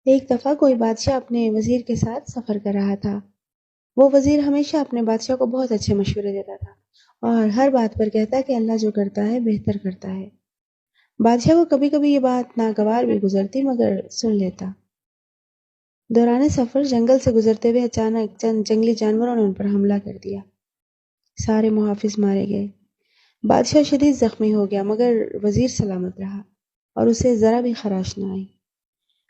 ایک دفعہ کوئی بادشاہ اپنے وزیر کے ساتھ سفر کر رہا تھا۔ وہ وزیر ہمیشہ اپنے بادشاہ کو بہت اچھے مشورے دیتا تھا اور ہر بات پر کہتا کہ اللہ جو کرتا ہے بہتر کرتا ہے۔ بادشاہ کو کبھی کبھی یہ بات ناگوار بھی گزرتی مگر سن لیتا۔ دوران سفر جنگل سے گزرتے ہوئے اچانک چند جنگلی جانوروں نے ان پر حملہ کر دیا۔ سارے محافظ مارے گئے۔ بادشاہ شدید زخمی ہو گیا مگر وزیر سلامت رہا اور اسے ذرا بھی خراش نہ آئی۔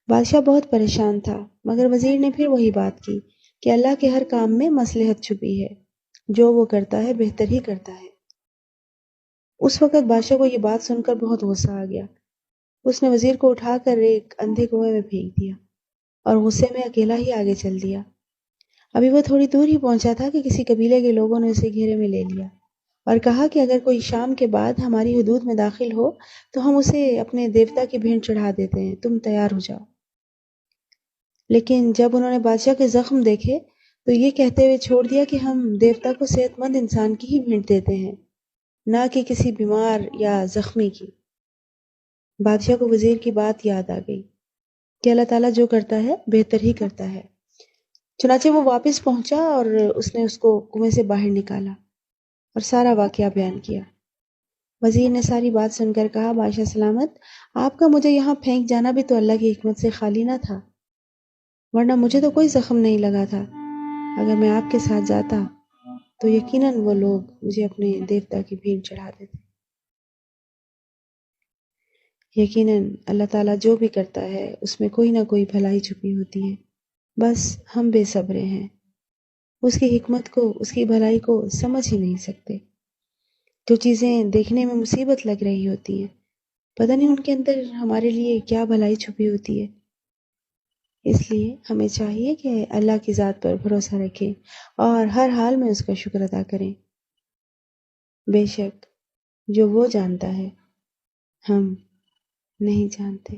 بادشاہ بہت پریشان تھا مگر وزیر نے پھر وہی بات کی کہ اللہ کے ہر کام میں مصلحت چھپی ہے، جو وہ کرتا ہے بہتر ہی کرتا ہے۔ اس وقت بادشاہ کو یہ بات سن کر بہت غصہ آ گیا۔ اس نے وزیر کو اٹھا کر ایک اندھے کنویں میں پھینک دیا اور غصے میں اکیلا ہی آگے چل دیا۔ ابھی وہ تھوڑی دور ہی پہنچا تھا کہ کسی قبیلے کے لوگوں نے اسے گھیرے میں لے لیا اور کہا کہ اگر کوئی شام کے بعد ہماری حدود میں داخل ہو تو ہم اسے اپنے دیوتا کی بھیٹ چڑھا دیتے ہیں، تم تیار ہو جاؤ۔ لیکن جب انہوں نے بادشاہ کے زخم دیکھے تو یہ کہتے ہوئے چھوڑ دیا کہ ہم دیوتا کو صحت مند انسان کی ہی بھیٹ دیتے ہیں، نہ کہ کسی بیمار یا زخمی کی۔ بادشاہ کو وزیر کی بات یاد آ گئی کہ اللہ تعالیٰ جو کرتا ہے بہتر ہی کرتا ہے۔ چنانچہ وہ واپس پہنچا اور اس نے اس کو کنویں سے باہر نکالا اور سارا واقعہ بیان کیا۔ وزیر نے ساری بات سن کر کہا، بادشاہ سلامت، آپ کا مجھے یہاں پھینک جانا بھی تو اللہ کی حکمت سے خالی نہ تھا، ورنہ مجھے تو کوئی زخم نہیں لگا تھا۔ اگر میں آپ کے ساتھ جاتا تو یقیناً وہ لوگ مجھے اپنے دیوتا کی بھیٹ چڑھا دیتے۔ یقیناً اللہ تعالیٰ جو بھی کرتا ہے اس میں کوئی نہ کوئی بھلائی چھپی ہوتی ہے، بس ہم بے صبرے ہیں، اس کی حکمت کو، اس کی بھلائی کو سمجھ ہی نہیں سکتے۔ جو چیزیں دیکھنے میں مصیبت لگ رہی ہوتی ہیں، پتہ نہیں ان کے اندر ہمارے لیے کیا بھلائی چھپی ہوتی ہے۔ اس لیے ہمیں چاہیے کہ اللہ کی ذات پر بھروسہ رکھیں اور ہر حال میں اس کا شکر ادا کریں۔ بے شک جو وہ جانتا ہے ہم نہیں جانتے۔